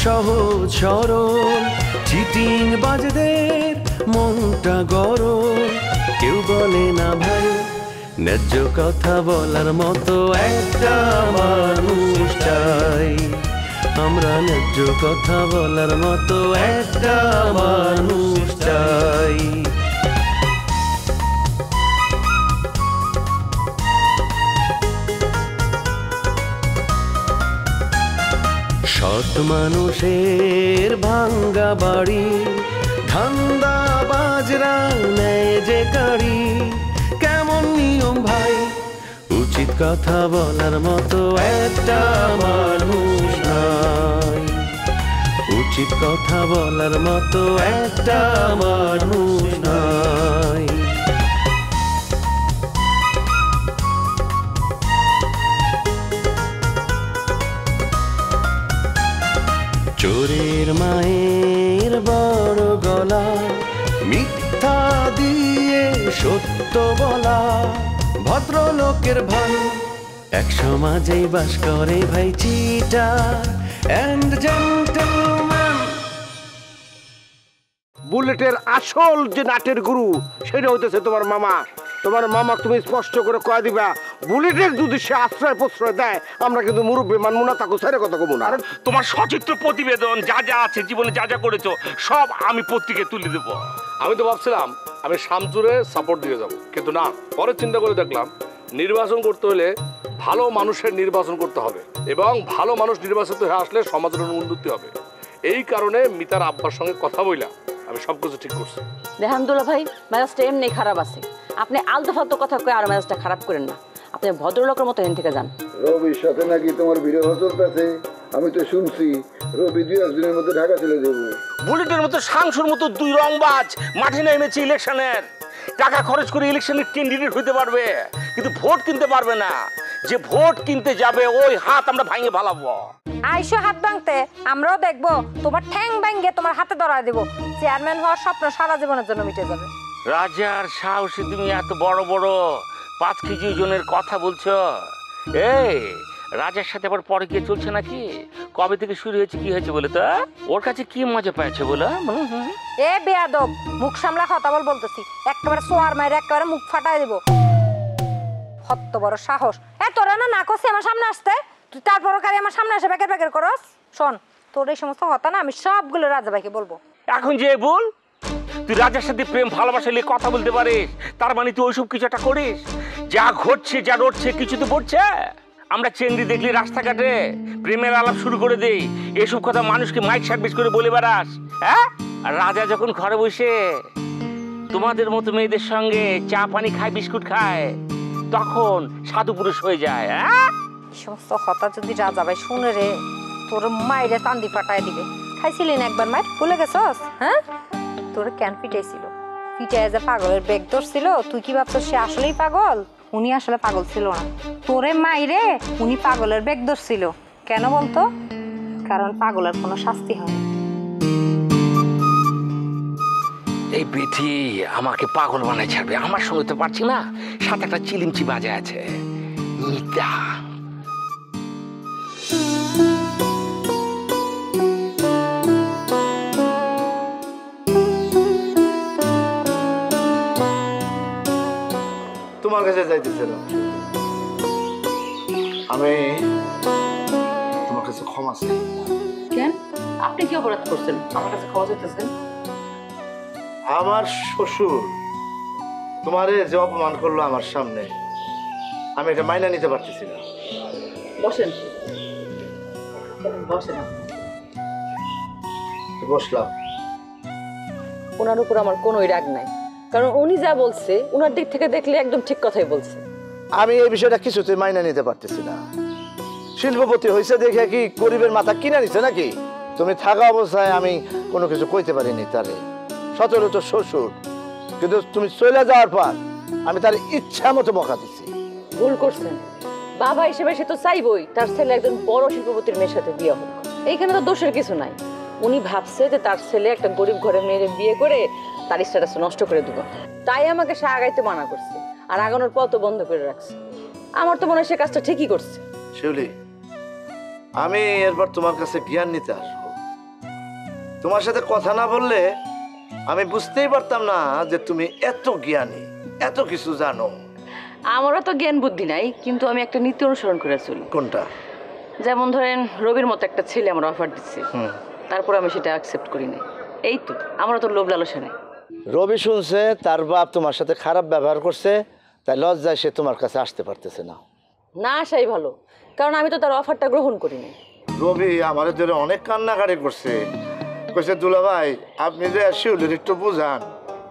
সহজ সরল চিটিং বাজদের মনটা গরম, কেউ বলে না ভাই ন্যায্য কথা বলার মতো একটা মানুষ চাই। আমরা ন্যায্য কথা বলার মতো একটা মানুষ চাই। সৎ মানুষের ভাঙ্গা বাড়ি, ধান্দা বাজরা নেয় যে কাড়ি, কেমন নিয়ম ভাই উচিত কথা বলার মতো একটা মানুষ নাই। উচিত কথা বলার মতো একটা মানুষ নাই। চোরের মায়ের বড় গলা, মিথ্যা দিয়ে সত্য বলা, ভদ্রলোকের ভাই এক সমাজেই বাস করে ভাই চিটার এন্ড জেন্টলম্যান। বুলেটের আসল যে নাটের গুরু সেটা হইতেছে তোমার মামা। তোমার মামা তুমি স্পষ্ট করে কয়ে দিবা, বুলেটের যদি সে আশ্রয় প্রশ্রয় দেয় আমরা কিন্তু মুরব্বী মানবো না, তাকে ছেড়ে কথা কমু না। তোমার সচিত্র প্রতিবেদন যা যা আছে জীবনে যা যা করেছো সব আমি পত্রিকায় তুলে দেবো। আমি তো ভাবছিলাম আমি শামচুরে সাপোর্ট দিয়ে যাব, কিন্তু না, পরে চিন্তা করে দেখলাম নির্বাচন করতে হলে ভালো মানুষের নির্বাচন করতে হবে এবং ভালো মানুষ নির্বাচিত হয়ে আসলে সমাজের উন্নতি হবে। এই কারণে মিতার আব্বার সঙ্গে কথা বইলা আমি সবকিছু ঠিক করছি। দেখেন দুলা ভাই, মেজাজটা এমনি খারাপ আছে, আপনি আলতু ফালতু কথা কয়ে আর মেজাজটা খারাপ করেন না। আপনি ভদ্রলোকের মতো এখান থেকে যান। রবির সাথে নাকি তোমার বিরহ চলতেছে, আমি তো শুনছি রবি 2 দিনের মধ্যে ঢাকা চলে যাবো। বুলেটের মতো সাংসুর মতো দুই রংবাজ মাঠে নেমেছে ইলেকশনের, টাকা খরচ করে ইলেকশনের ক্যান্ডিডেট হইতে পারবে কিন্তু ভোট কিনতে পারবে না। যে ভোট কিনতে যাবে ওই হাত আমরা ভাঙে ফালাবো। আইসো হাত ভাঙতে, আমরাও দেখবো তোমার ঠ্যাং ভাঙে তোমার হাতে ধরা দেবো। চেয়ারম্যান হওয়ার স্বপ্ন সারা জীবনের জন্য মিটে যাবে। রাজার সাহসে তুমি এত বড় বড় 5 কেজি ওজনের কথা বলছো? এই রাজার সাথে আবার পরে গিয়ে চলছে নাকি? কবে থেকে শুরু হয়েছে, কি হয়েছে বলে তো? ওর কাছে কি মজা পাইছে বলো? এ বেয়াদব, মুখ সামলা কথা বলতেছি, একেবারে সোয়ার মাইরে একেবারে মুখ ফাটাই দেবো। কত বড় সাহস! তোরা না করছি আমার সামনে আসতে, তুই তারপরও কারি আমার সামনে এসে ব্যাকের ব্যাকের করস। শোন, তোর এই সমস্ত কথা না আমি সবগুলো রাজা ভাইকে বলবো। এখন যে বল, তুই রাজার সাথে প্রেম ভালোবাসা নিয়ে কথা বলতে পারিস, তার মানে তুই ওইসব কিছু একটা করিস? যা ঘটছে যা রটছে কিছু তো পড়ছে। আমরা চেংড়ি দেখলি রাস্তাঘাটে প্রেমের আলাপ শুরু করে দেই, এসব কথা মানুষকে মাইক সার্ভিস করে বলে বেড়াস, হ্যাঁ? আর রাজা যখন ঘরে বসে তোমাদের মতো মেয়েদের সঙ্গে চা পানি খায়, বিস্কুট খায়, তখন সাধু পুরুষ হয়ে যায়। হ্যাঁ, সমস্ত কথা যদি রাজা ভাই শুনে রে, তোর মায়েরে তান্দি ফাটাই দিবে। খাইছিলি না একবার মায়ের, ভুলে গেছস? হ্যাঁ, তোর কেন পিটাইছিল? পিটাই যে পাগলের বেগ ধরছিল, তুই কি ভাবছিস সে আসলেই পাগল? উনি আসলে পাগল ছিল না, তোরে মাইরে উনি পাগলের বেগ ধরছিল। কেন বলতো? কারণ পাগলের কোনো শাস্তি হয় না। এই বেটি আমাকে পাগল বানায় ছাড়বে, আমার সঙ্গে তো পারছি না, সাথে একটা চিলিমচি বাজে আছে মিতা। তোমার কাছে যাইতেছিলাম, আমি তোমার কাছে ক্ষমা চাই। কেন? আপনি কি অপরাধ করছেন আমার কাছে ক্ষমা চাইতেছেন? আমার শ্বশুর তোমারে যে অপমান করলো আমার সামনে, আমি এটা মাইনা নিতে পারতেছি না। বসেন বসেন। বসলাম। ওনার উপর আমার কোনোই রাগ নাই, কারণ উনি যা বলছে ওনার দিক থেকে দেখলে একদম ঠিক কথাই বলছে। আমি এই বিষয়টা কিছুতে মাইনা নিতে পারতেছি না। শিল্পপতি হয়েছে দেখে কি গরিবের মাথা কিনে নিছে নাকি? তুমি থাকা অবস্থায় আমি কোনো কিছু কইতে পারিনি তারে, সতেরো তো শ্বশুর, কিন্তু তুমি চলে যাওয়ার পর আমি তার ইচ্ছা মতো বকা দিচ্ছি। ভুল করছেন, বাবা হিসেবে সে তো চাইবই তার ছেলে একজন বড় শিল্পপতির মেয়ের সাথে বিয়ে হোক। এইখানে তো দোষের কিছু নাই। উনি ভাবছে যে তার ছেলে একটা গরিব ঘরের মেয়ের বিয়ে করে তার স্ট্যাটাস নষ্ট করে দেবো, তাই আমাকে সে আগাইতে মানা করছে আর আগানোর পথ বন্ধ করে রাখছে। আমার তো মনে হয় সে কাজটা ঠিকই করছে। শিউলি, আমি এরপর তোমার কাছে জ্ঞান নিতে আসবো, তোমার সাথে কথা না বললে আমি বুঝতেই পারতাম না যে তুমি এত জ্ঞানী, এত কিছু জানো। আমারও তো জ্ঞান বুদ্ধি নাই, কিন্তু আমি একটা নীতি অনুসরণ করে চলি। কোনটা? যেমন ধরেন রবির মতো একটা ছেলে আমার অফার দিচ্ছে, তারপর আমি সেটা অ্যাকসেপ্ট করি না। এই তো, আমারও তো লোভ লালসা নেই। রবি শুনছে তার বাপ তোমার সাথে খারাপ ব্যবহার করছে, তাই লজ্জায় সে তোমার কাছে আসতে পারতেছে না। না আসাই ভালো, কারণ আমি তো তার অফারটা গ্রহণ করি না। রবি আমাদের জন্য অনেক কান্নাকাটি করছে, কইছে দুলা ভাই আপনি যে শিউলির একটু বুঝান।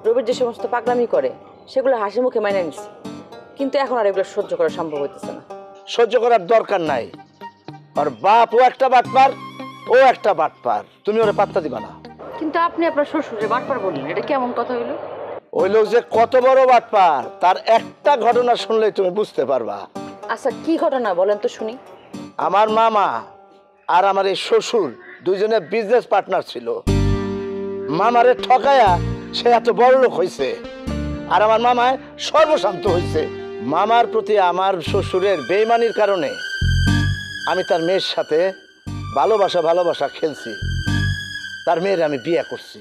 রবির যে সমস্ত পাগলামি করে সেগুলো হাসি মুখে মাইনে নিচ্ছে, কিন্তু এখন আর এগুলো সহ্য করা সম্ভব হইতেছে না। সহ্য করার দরকার নাই, আর বাপ ও একটা বাটপার, ও একটা বাটপার, তুমি ওরে পাত্তা দিবা না। কিন্তু আপনি আপনার শ্বশুরে বাটপার বললেন, এটা কেমন কথা হইলো? ওই লোক যে কত বড় বাটপার তার একটা ঘটনা শুনলেই তুমি বুঝতে পারবা। আচ্ছা কি ঘটনা বলেন তো শুনি। আমার মামা আর আমার এই শ্বশুর দুইজনে বিজনেস পার্টনার ছিল। মামারে ঠকায়া সে এত বড় লোক হয়েছে, আর আমার মামায় সর্বশান্ত হয়েছে। মামার প্রতি আমার শ্বশুরের বেইমানির কারণে আমি তার মেয়ের সাথে ভালোবাসা খেলছি। তার মেয়ের আমি বিয়ে করছি,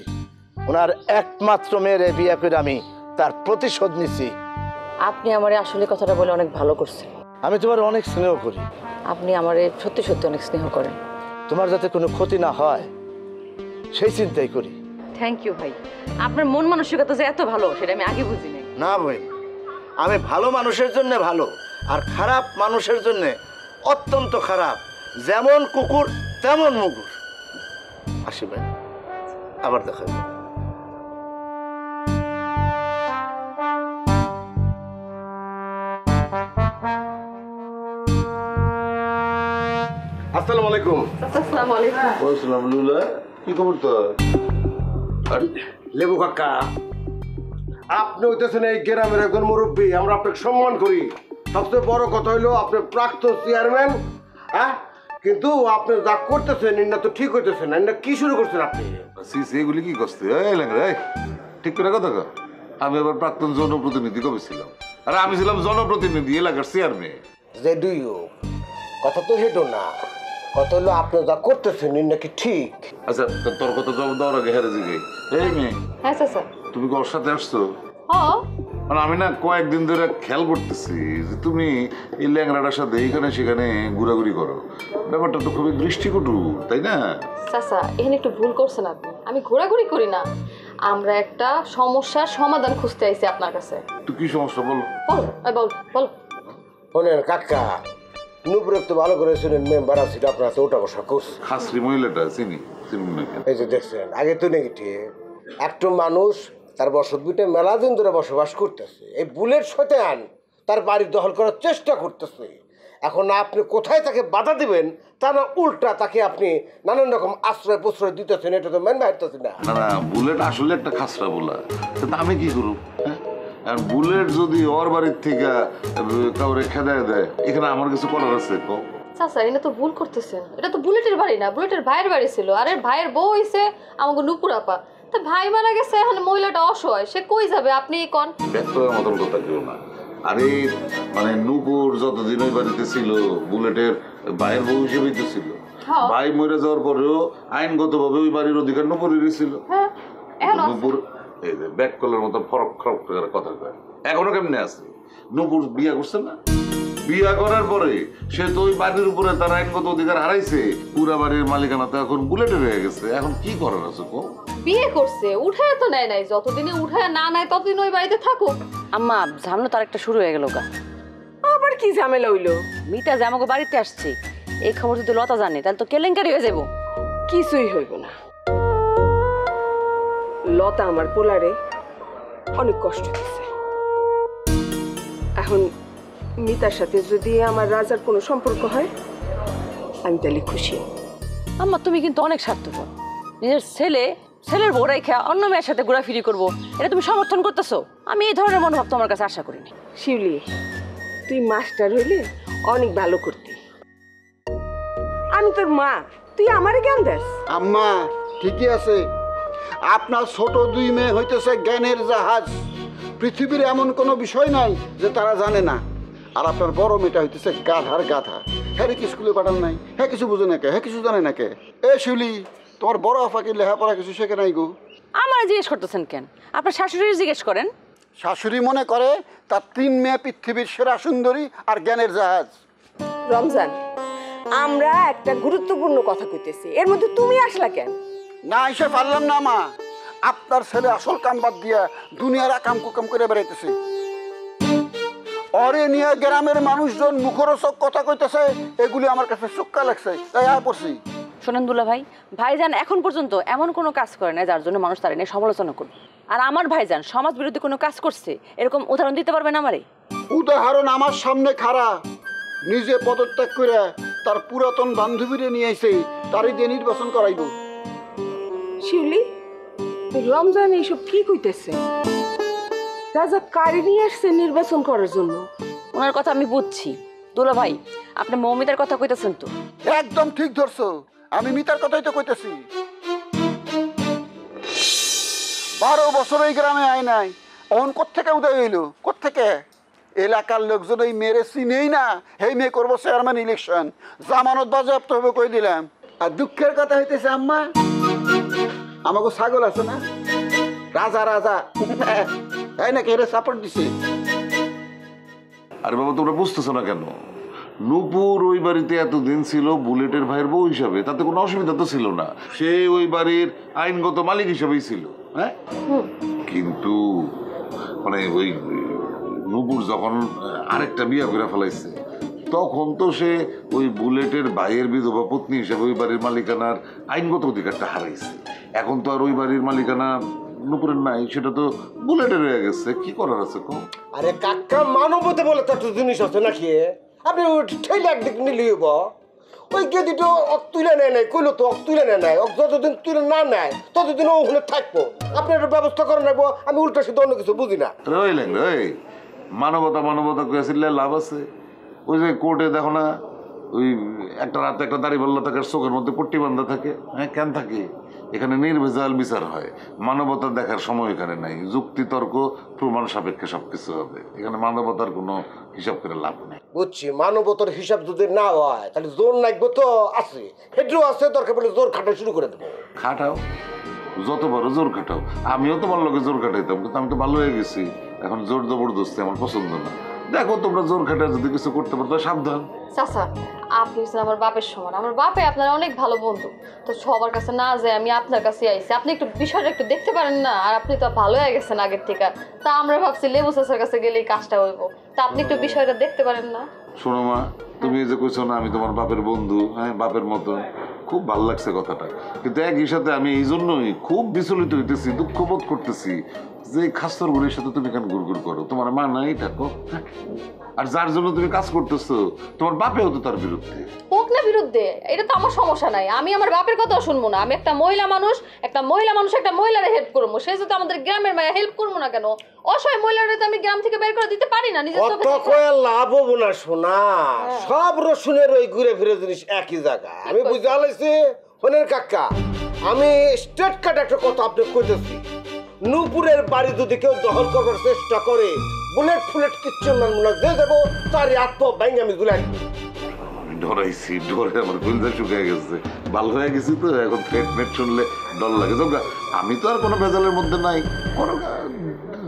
ওনার একমাত্র মেয়েরে বিয়ে করে আমি তার প্রতিশোধ নিছি। আপনি আমারে আসলে কথাটা বলে অনেক ভালো করছেন। আমি তোমার অনেক স্নেহ করি। আপনি আমারে সত্যি সত্যি অনেক স্নেহ করেন। তোমার যাতে কোনো ক্ষতি না হয় সেই চিন্তাই করি। থ্যাংক ইউ ভাই, আপনার মন মানসিকতা যে এত ভালো সেটা আমি আগে বুঝি নাই। না বোন, আমি ভালো মানুষের জন্য ভালো, আর খারাপ মানুষের জন্য অত্যন্ত খারাপ। যেমন কুকুর তেমন মুগুর। আসি ভাই, আবার দেখা যাবে। আসসালামু আলাইকুম। আসসালামু আলাইকুম। বলছিলাম লুলা, কি খবর তোর? লেবু কাকা, আপনি হইতেছেন এই গ্রামের একজন মুরব্বী, আমরা আপনাকে সম্মান করি। সবচেয়ে বড় কথা হইলো আপনি প্রাক্তন চেয়ারম্যান, হ্যাঁ, কিন্তু আপনি যা করতেছেন এটা তো ঠিক হইতেছেন না। এটা কি শুরু করছেন আপনি? এগুলি কি করছে? ঠিক করে কথা কর। আমি এবার প্রাক্তন জনপ্রতিনিধি কবে ছিলাম? আর আমি ছিলাম জনপ্রতিনিধি, এলাকার চেয়ারম্যান। যে দুইও কথা তো হেঁটো না, কথা হলো আপনি যা করতেছেন এটা কি ঠিক? আচ্ছা, তোর কথা জবাব দেওয়ার আগে হেরে জিগে, এই মেয়ে, হ্যাঁ চাচা। তুমি কি ওর সাথে আসছো? হ্যাঁ। মানে আমি না কয়েকদিন ধরে খেয়াল করতেছি যে তুমি এই ল্যাংড়াটার সাথে এইখানে সেখানে ঘোরাঘুরি করো। ব্যাপারটা তো খুবই দৃষ্টিকটু, তাই না? চাচা এখানে একটু ভুল করছেন আপনি, আমি ঘোরাঘুরি করি না, আমরা একটা সমস্যার সমাধান খুঁজতে আইছি আপনার কাছে। তুই কি সমস্যা বল? বলো বলো বলো। শোনেন কাকা, নুপুরের তো ভালো করে শুনেন, মেম্বার আছে আপনার তো ওটা বসা করছে। খাসরি মহিলাটা চিনি না কেন? এই যে দেখছেন আগে তো নেগেটিভ একটা মানুষ তার বসত ভিটে মেলা দিন ধরে বসবাস করতেছে, এই বুলেট শয়তান তার বাড়ি দখল করার চেষ্টা করতেছে। এখন আপনি কোথায় তাকে বাধা দিবেন, তা না উল্টা তাকে আপনি নানান রকম আশ্রয় প্রশ্রয় দিতেছেন, এটা তো মেন বাড়তেছে না। না না, বুলেট আসলে একটা খাসরা বলা, তা আমি কি করব? আর বুলেট যদি ওর বাড়ির থেকে কাউরে খেদায় দেয়, এখানে আমার কিছু করার আছে? চাচা এটা তো ভুল করতেছেন, এটা তো বুলেটের বাড়ি না, বুলেটের ভাইয়ের বাড়ি ছিল, আর এর ভাইয়ের বউ হইছে আমাকে নুপুর আপা। তা ভাই মারা গেছে, এখন মহিলাটা অসহায়, সে কই যাবে আপনি কোন? ব্যস্ততার মতন কথা কেউ না। আরে মানে নূপুর যতদিন ওই বাড়িতে ছিল বুলেটের ভাইয়ের বউ হিসেবেই তো ছিল। ভাই মরে যাওয়ার পরেও আইনগতভাবে ওই বাড়ির অধিকার নূপুরেরই ছিল। নূপুর এই যে ব্যাক কলের মতো ফরক ফরক করে কথা কয়, এখনো কেমনে আছে? নূপুর বিয়ে করছে না, বিয়া করার পরে সে তো ওই বাড়ির উপরে তার আইনগত অধিকার হারাইছে, পুরা বাড়ির মালিকানা তো এখন বুলেটের হয়ে গেছে। এখন কি করার আছে? বিয়ে করছে, উঠায় তো নেয় নাই, যতদিনে উঠায় না নেয় ততদিন ওই বাড়িতে থাকুক। আম্মা ঝামেলা তার একটা শুরু হয়ে গেল গা। আবার কি ঝামেলা হইলো? মিতা যে আমাকে বাড়িতে আসছে, এই খবর যদি লতা জানে তাহলে তো কেলেঙ্কারি হয়ে যাবো। কিছুই হইব না। লতা আমার পোলারে অনেক কষ্ট দিছে। এখন মিতার সাথে যদি আমার রাজার কোনো সম্পর্ক হয়, আমি তাহলে খুশি। আম্মা তুমি কিন্তু অনেক স্বার্থপর। নিজের ছেলের বউ রেখে অন্য মেয়ের সাথে ঘোরাফিরি করবো, এটা তুমি সমর্থন করতেছো? আমি এই ধরনের মনোভাব তোমার কাছে আশা করিনি। শিউলি, তুই মাস্টার হইলে অনেক ভালো করতি। আমি তোর মা, তুই আমারে জ্ঞান দেস? আম্মা ঠিকই আছে, আপনার ছোট দুই মেয়ে হইতেছে জ্ঞানের জাহাজ। পৃথিবীর এমন কোনো বিষয় নাই যে তারা জানে না। আর আপনার বড় মেয়েটা হইতেছে গাধার গাধা। হ্যাঁ কি স্কুলে পাঠান নাই, হ্যাঁ কিছু বুঝে না কে, হ্যাঁ কিছু জানে না কে। এ শিউলি, তোমার বড় আফাকে লেখাপড়া কিছু শেখে নাই গো? আমার জিজ্ঞেস করতেছেন কেন? আপনার শাশুড়ির জিজ্ঞেস করেন। শাশুড়ি মনে করে তার 3 মেয়ে পৃথিবীর সেরা সুন্দরী আর জ্ঞানের জাহাজ। রমজান, আমরা একটা গুরুত্বপূর্ণ কথা কইতেছি, এর মধ্যে তুমি আসলা কেন? না এসে পারলাম না মা, আপনার ছেলে আসল কাম বাদ দিয়া দুনিয়ার আকাম কুকাম করে বেড়াইতেছে। অরে নিয়ে গ্রামের মানুষজন মুখরোচক কথা কইতেছে, এগুলি আমার কাছে চুক্কা লাগছে, তাই আর পড়ছি। শোনেন দুলা ভাই, ভাইজান এখন পর্যন্ত এমন কোনো কাজ করে না যার জন্য মানুষ তার নিয়ে সমালোচনা করবে। আর আমার ভাইজান সমাজ বিরোধী কোনো কাজ করছে এরকম উদাহরণ দিতে পারবেন আমারে? উদাহরণ আমার সামনে খাড়া, নিজে পদত্যাগ করে তার পুরাতন বান্ধবীরে নিয়ে আইছে, তারই দিয়ে নির্বাচন করাইব। শিউলি, রমজান এইসব কি কইতেছে? রাজা কারি নিয়ে আসছে নির্বাচন করার জন্য? ওনার কথা আমি বুঝছি দুলা ভাই, আপনি মৌমিতার কথা কইতেছেন তো? একদম ঠিক ধরছো, আমি মিতার কথাই তো কইতেছি। 12 বছর এই গ্রামে আয় নাই, অন কোত্থেকে উদয় হইল? কোত্থেকে? এলাকার লোকজন এই মেয়েরে চিনেই না, এই মেয়ে করবো চেয়ারম্যান ইলেকশন, জামানত বাজেয়াপ্ত হবে কই দিলাম। আর দুঃখের কথা হইতেছে আম্মা, আমাকে ছাগল আছে না, রাজা রাজা তাই নাকি এরা সাপোর্ট দিছে। আরে বাবা তোমরা বুঝতেছো না কেন? নূপুর ওই বাড়িতে এতদিন ছিল বুলেটের ভাইয়ের বউ হিসাবে, তাতে কোনো অসুবিধা তো ছিল না, সে ওই বাড়ির আইনগত মালিক হিসাবেই ছিল। হ্যাঁ, কিন্তু মানে ওই নূপুর যখন আরেকটা বিয়ে করে ফেলাইছে, তখন তো সে ওই বুলেটের ভাইয়ের বিধবা পত্নী হিসাবে ওই বাড়ির মালিকানার আইনগত অধিকারটা হারাইছে। এখন তো আর ওই বাড়ির মালিকানা নূপুরের নাই, সেটা তো বুলেটের হয়ে গেছে। কি করার আছে কো? আরে কাকা, মানবতে বলে তো একটা জিনিস আছে নাকি? আপনি ঠেলে একদিক নিলেই ওই গেদিটা তুলে নেয় নাই, কইলো তো তুলে নেয় নাই, যতদিন তুলে না নেয় ততদিন ওখানে থাকবো। আপনি একটা ব্যবস্থা করে নেবো, আমি উল্টা সিদ্ধ অন্য কিছু বুঝি না। ওই লেঙ্গা ওই মানবতা মানবতা করেছিল, লাভ আছে? ওই যে কোর্টে দেখো না, ওই একটা রাতে একটা দাড়ি পাল্লা থাকে, চোখের মধ্যে পট্টি বান্ধা থাকে। হ্যাঁ, কেন থাকে? এখানে নির্ভেজাল বিচার হয়, মানবতা দেখার সময় এখানে নাই। যুক্তি তর্ক প্রমাণ সাপেক্ষে সবকিছু হবে, এখানে মানবতার কোনো হিসাব করে লাভ নেই। বুঝছি, মানবতার হিসাব যদি না হয় তাহলে জোর লাগবে তো আছে, হেড্রো আছে, দরকার পড়লে জোর খাটা শুরু করে দেবো। খাটাও, যত বড় জোর খাটাও। আমিও তোমার লোকে জোর খাটাইতাম, কিন্তু আমি তো ভালো হয়ে গেছি, এখন জোর জবরদস্তি আমার পছন্দ না। দেখো তোমরা জোর খাটা যদি কিছু করতে পারো তো সাবধান। চাচা, আপনি হচ্ছেন আমার বাপের সমান, আমার বাপে আপনার অনেক ভালো বন্ধু, তো সবার কাছে না যায় আমি আপনার কাছে আইছি, আপনি একটু বিষয়টা একটু দেখতে পারেন না? আর আপনি তো ভালো হয়ে গেছেন আগের থেকে, তা আমরা ভাবছি লেবু চাচার কাছে গেলেই কাজটা হইব, তা আপনি একটু বিষয়টা দেখতে পারেন না? শোনো মা, তুমি এই যে কইছো না আমি তোমার বাপের বন্ধু, হ্যাঁ বাপের মতো, খুব ভালো লাগছে কথাটা, কিন্তু একই সাথে আমি এই জন্যই খুব বিচলিত হইতেছি, দুঃখ বোধ করতেছি যে খাস্তর গুলির সাথে তুমি কেন গুড়গুড় করো? তোমার মা নাই থাকো, আর যার জন্য তুমি কাজ করতেছো তোমার বাপেও তো তার বিরুদ্ধে। হোক না বিরুদ্ধে, এটা তো আমার সমস্যা নাই, আমি আমার বাপের কথাও শুনবো না। আমি একটা মহিলা মানুষ একটা মহিলারে হেল্প করবো, সে যদি আমাদের গ্রামের মায়া হেল্প করবো না কেন? অসহায় মহিলারা তো আমি গ্রাম থেকে বের করে দিতে পারি না নিজের চোখে। কত কয়ে লাভ হবো না শোনা, সব রসুনের ওই ঘুরে ফিরে জিনিস একই জায়গায়। আমি বুঝতে পারছি হনের কাকা, আমি স্ট্রেট কাট একটা কথা আপনি কইতেছি, নূপুরের বাড়ি যদি কেউ দখল করবার চেষ্টা করে, বুলেট ফুলেট কিচ্ছু না যে দেবো তার আত্ম ব্যাঙ্গে আমি গুলাই ডরাইছি, ডরে আমার গুলজা শুকিয়ে গেছে, ভালো হয়ে গেছি তো, এখন থ্রেট মেট শুনলে ডর লাগে। আমি তো আর কোনো ভেজালের মধ্যে নাই, করো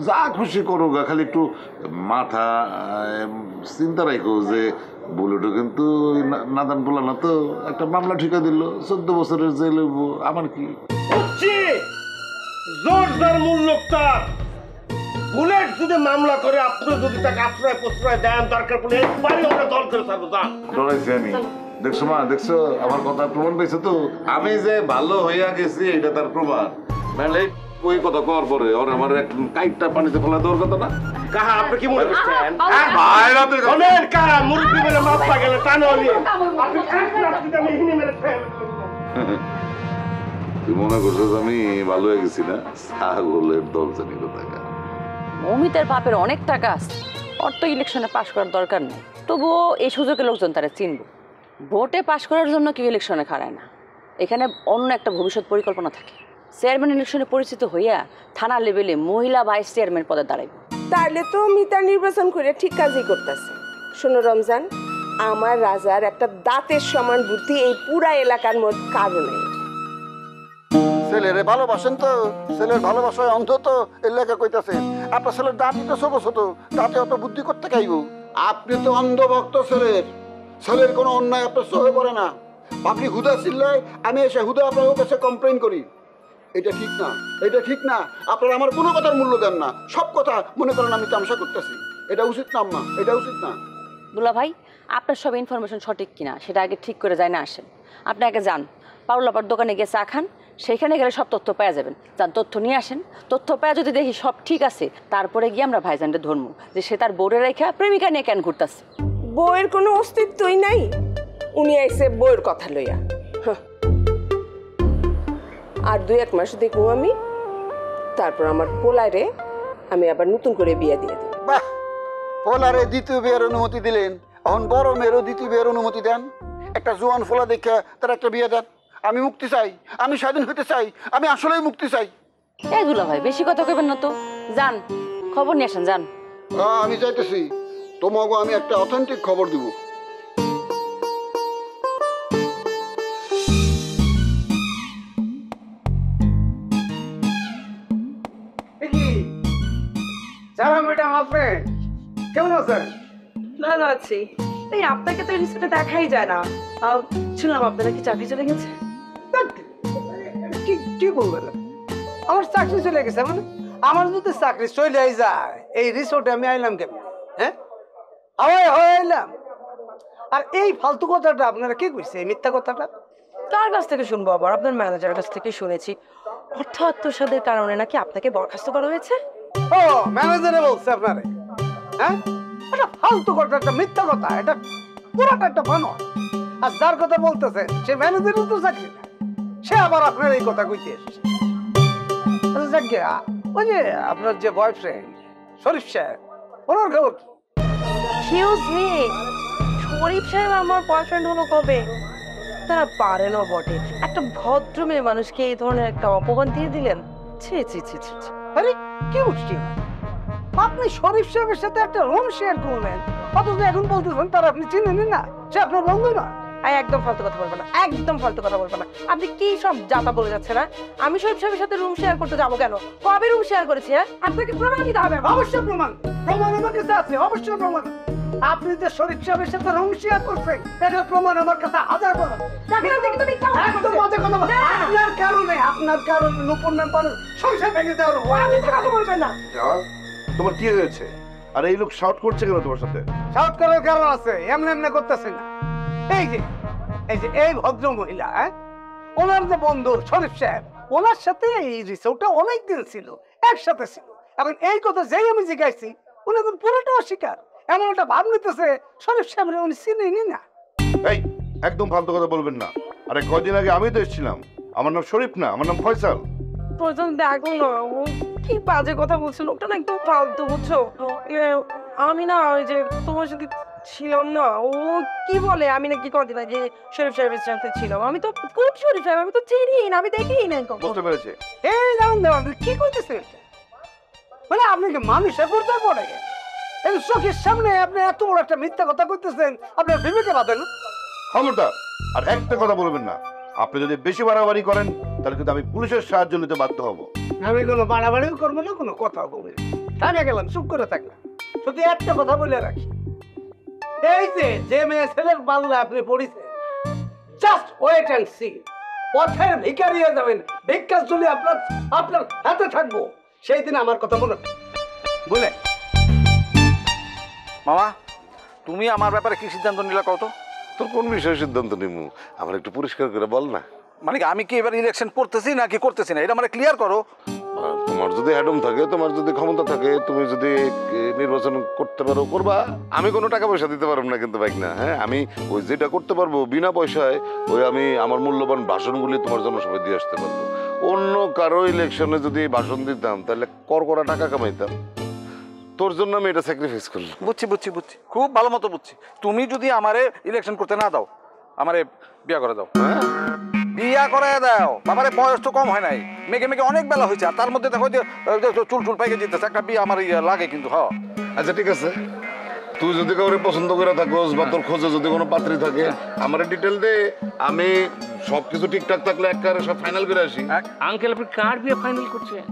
যা খুশি করো গা, খালি একটু মাথা চিন্তা রাখো যে বুলেটও কিন্তু নাদান পোলা না তো, একটা মামলা ঠিকা দিল, 14 বছরের জেল হইব, আমার কি? জোরদার মূল লোকটা বুলেট যদি মামলা করে, আপনি যদি তাকে আশ্রয় প্রশ্রয় দেন, দরকার পড়লে একবারই আমরা দল করে থাকবো। ডরাইছি আমি, দেখছো মা, দেখছো আমার কথা প্রমাণ পাইছো তো, আমি যে ভালো হইয়া গেছি এটা তার প্রমাণ। নাহলে ওই কথা কর পরে ওর আমার এক কাইটটা পানিতে ফেলা দেওয়ার কথা না। কাহা আপনি কি মনে করছেন? ভাই রাতে গনের কাহা মুরগি মেরে মাপ পা গেলে তা নলি আপনি এক রাতে আমি হিনি মেরে ফেল। তুই মনে করছিস আমি ভালো হয়ে গেছি না? ছাগলের দল জানি কোথায়। মৌমিতার বাপের অনেক টাকা আছে, ওর তো ইলেকশনে পাশ করার দরকার নেই, তবুও এই সুযোগে লোকজন তারা চিনব। ভোটে পাশ করার জন্য কেউ ইলেকশনে খাড়ায় না, এখানে অন্য একটা ভবিষ্যৎ পরিকল্পনা থাকে। চেয়ারম্যান ইলেকশনে পরিচিত হইয়া থানা লেভেলে মহিলা ভাইস চেয়ারম্যান পদে দাঁড়াইব। তাহলে তো মিতা নির্বাচন করে ঠিক কাজই করতেছে। শোনো রমজান, আমার রাজার একটা দাঁতের সমান বুদ্ধি এই পুরা এলাকার মধ্যে কারো নেই। ছেলেরে ভালোবাসেন তো, ছেলের ভালোবাসায় অন্ধ তো, এর লেখা কইতাছেন। আপনার ছেলের দাঁতই তো ছোট ছোট, দাঁতে অত বুদ্ধি করতে খাইব। আপনি তো অন্ধভক্ত ছেলের, ছেলের কোনো অন্যায় আপনার সহে পড়ে না। আপনি হুদা চিল্লায়, আমি এসে হুদা আপনার কাছে কমপ্লেন করি। এটা ঠিক না, এটা ঠিক না। আপনারা আমার কোনো কথার মূল্য দেন না, সব কথা মনে করেন আমি তামসা করতেছি। এটা উচিত না আম্মা, এটা উচিত না। দুলা ভাই, আপনার সব ইনফরমেশন সঠিক কিনা সেটা আগে ঠিক করে যায় না আসেন। আপনি আগে যান, পারুলাপার দোকানে গিয়ে চা খান, সেইখানে গেলে সব তথ্য পাওয়া যাবেন। যান, তথ্য নিয়ে আসেন। তথ্য পাওয়া যদি দেখি সব ঠিক আছে, তারপরে গিয়ে আমরা ভাইজানটা ধরবো যে সে তার বউরে রেখা প্রেমিকা নিয়ে কেন ঘুরতেছে। বউয়ের কোনো অস্তিত্বই নাই, উনি আইসে বউয়ের কথা লইয়া। আর 2-1 মাস দেখবো আমি, তারপর আমার পোলারে আমি আবার নতুন করে বিয়ে দিয়ে দেব। বাহ, পোলারে দ্বিতীয় বিয়ের অনুমতি দিলেন, এখন বড় মেয়েরও দ্বিতীয় বিয়ের অনুমতি দেন। একটা জোয়ান ফোলা দেখে তার একটা বিয়ে দেন। আমি মুক্তি চাই, আমি স্বাধীন হতে চাই, আমি আসলেই মুক্তি চাই। এই দুলা ভাই, বেশি কথা কইবেন না তো। যান, খবর নিয়ে আসেন, যান। আমি চাইতেছি তোমাকে আমি একটা অথেন্টিক খবর দিব। ম্যাডাম, আপনি কেমন আছেন? ভালো আছি। এই আপনাকে তো ইনস্টিটিউটে দেখাই যায় না। শুনলাম আপনার কি চাকরি চলে গেছে? কি বলবেন? আমার চাকরি চলে গেছে মানে? আমার যদি চাকরি চলে যায়, এই রিসোর্টে আমি আইলাম কেমন? হ্যাঁ, হয়ে আইলাম। আর এই ফালতু কথাটা আপনারা কি কইছে, এই মিথ্যা কথাটা? কার কাছ থেকে শুনবো আবার? আপনার ম্যানেজারের কাছ থেকে শুনেছি অর্থ আত্মসাতের কারণে নাকি আপনাকে বরখাস্ত করা হয়েছে। ও, ম্যানেজারে বলছে আপনারে? হ্যাঁ, এটা ফালতু কথা, একটা মিথ্যা কথা, এটা পুরাটা একটা বানোয়াট। আর যার কথা বলতেছে সে ম্যানেজারও তো চাকরি না, সে আবার আপনার এই কথা কইতে এসেছে। ওই যে আপনার যে বয়ফ্রেন্ড শরীফ সাহেব, ওনার খবর কি? এক্সকিউজ মি, শরীফ সাহেব আমার বয়ফ্রেন্ড হলো কবে? তারা পারেনও বটে, একটা ভদ্র মেয়ে মানুষকে এই ধরনের একটা অপমান দিয়ে দিলেন। ছি ছি ছি ছি। আরে কি মুশকিল, আপনি শরীফ সাহেবের সাথে একটা রুম শেয়ার করলেন, অথচ এখন বলতেছেন তার আপনি চিনেন না, সে আপনার বন্ধু না। একদম ফালতু কথা বলবেন না, একদম ফালতু কথা বলবেন না। আপনি কি সব জাতা বলে যাচ্ছেন? না, আমি শরীফ সাহেবের সাথে রুম শেয়ার করতে যাবো কেন? কবে রুম শেয়ার করেছি? হ্যাঁ, আপনাকে প্রমাণ দিতে হবে। অবশ্যই প্রমাণ, প্রমাণ আমার কাছে আছে, অবশ্যই প্রমাণ। আপনি যে শরীফ সাহেবের সাথে রুম শেয়ার করছেন, এটার প্রমাণ আমার কাছে হাজার বড়। আপনার কারণে নূপুর মেম্বারের সংসার ভেঙে দেওয়ার কথা বলবেন না। তোমার কি হয়েছে? আর এই লোক শাউট করছে কেন তোমার সাথে? শাউট করার কারণ আছে, এমনি এমনি করতেছে না। এই ভদ্র মহিলা, ওনার যে বন্ধু শরীফ সাহেব, ওনার সাথে এই রিসোর্টটা অনেকদিন ছিল, একসাথে ছিল। এখন এই কথা যেই আমি জিজ্ঞাসি, উনি এখন পুরোটা অস্বীকার। এমন একটা ভাব নিতেছে শরীফ সাহেব উনি চিনেনি না। এই একদম ফালতু কথা বলবেন না। আরে কদিন আগে আমি তো এসেছিলাম, আমার নাম শরীফ না, আমার নাম ফয়সাল। প্রথম দেখো না, ও কি বাজে কথা বলছিল, ওটা না একদম ফালতু, বুঝছো? আমি না ওই যে তোমার সাথে ছিলাম না, ও কি বলে আমি নাকি কদিন আগে শরীফ সাহেবের সাথে ছিলাম। আমি তো কোন শরীফ সাহেব, আমি তো চিনি না, আমি দেখিনি না। বুঝতে পেরেছি। এই যেমন কি করতেছেন, মানে আপনি কি মানুষের করতে পড়ে এই চোখের সামনে আপনি এত বড় একটা মিথ্যা কথা করতেছেন, আপনার বিবেকে বাধে না? খবরদার আর একটা কথা বলবেন না। আপনি যদি বেশি বাড়াবাড়ি করেন তাহলে কিন্তু আমি পুলিশের সাহায্য নিতে বাধ্য হব। আমি কোনো বাড়াবাড়িও করবো না, কোনো কথা বলবো না। থামে গেলাম, চুপ করে থাকলাম। শুধু একটা কথা বলে রাখি, এই যে মেয়ে ছেলের পাল্লা আপনি পড়েছেন, জাস্ট ওয়েট অ্যান্ড সি। পথের ভিখারি হয়ে যাবেন, ভিক্ষার চলে আপনার হাতে থাকবো, সেই দিন আমার কথা মনে বলে। মামা, তুমি আমার ব্যাপারে কি সিদ্ধান্ত নিলা কত? তোর কোন বিষয়ে সিদ্ধান্ত নিমু আমার একটু পরিষ্কার করে বল না। মানে আমি কি এবার ইলেকশন করতেছি নাকি করতেছি না, এটা মানে ক্লিয়ার করো। তোমার যদি হ্যাডম থাকে, তোমার যদি ক্ষমতা থাকে, তুমি যদি নির্বাচন করতে পারো করবা। আমি কোনো টাকা পয়সা দিতে পারবো না কিন্তু ভাই না। হ্যাঁ, আমি ওই যেটা করতে পারবো বিনা পয়সায়, ওই আমি আমার মূল্যবান ভাষণগুলি তোমার জন্য সবাই দিয়ে আসতে পারবো। অন্য কারো ইলেকশনে যদি ভাষণ দিতাম তাহলে করা টাকা কামাইতাম। তোর জন্য আমি এটা স্যাক্রিফাইস করলাম। বুঝছি, খুব ভালো মতো বুঝছি। তুমি যদি আমারে ইলেকশন করতে না দাও, আমারে বিয়া করে দাও। হ্যাঁ, বিয়া করে দাও। বাবারে বয়স তো কম হয় নাই, মেঘে অনেক বেলা হয়েছে, আর তার মধ্যে দেখো যে চুল পাইকে যেতেছে, একটা বিয়ে আমার লাগে কিন্তু। হ্যাঁ আচ্ছা ঠিক আছে, তুই যদি কাউরে পছন্দ করে থাকোস বা তোর খোঁজে যদি কোনো পাত্রী থাকে, আমার ডিটেল দে, আমি সবকিছু ঠিকঠাক থাকলে একবারে সব ফাইনাল করে আসি। আঙ্কেল আপনি কার বিয়ে ফাইনাল করছেন?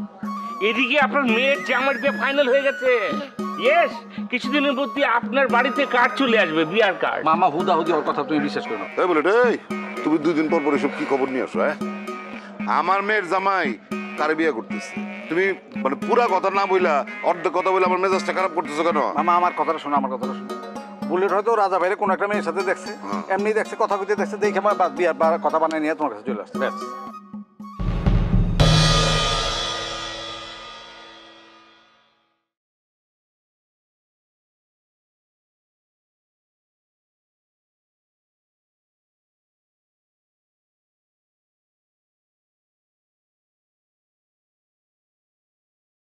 এদিকে আপনার মেয়ের জামার বিয়ে ফাইনাল হয়ে গেছে। ইয়েস, কিছুদিনের মধ্যে আপনার বাড়িতে কার্ড চলে আসবে, বিয়ার কার্ড। মামা হুদাহুদি ওর কথা তুমি বিশ্বাস করো না। এই বলে তুমি 2 দিন পর পর এসব কি খবর নিয়ে আসো? হ্যাঁ, আমার মেয়ের জামাই কারে বিয়ে করতেছে, তুমি মানে পুরা কথা না বইলা অর্ধেক কথা বলে আমার মেজাজটা খারাপ করতেছো কেন? মামা আমার কথাটা শোনো, আমার কথাটা শোনো। বুলেট হয়তো রাজা ভাইরে কোনো একটা মেয়ের সাথে দেখছে, এমনি দেখছে, কথা কইতে দেখছে, দেখে বিয়ার কথা বানিয়ে নিয়ে তোমার কাছে চলে আসছে, ব্যাস।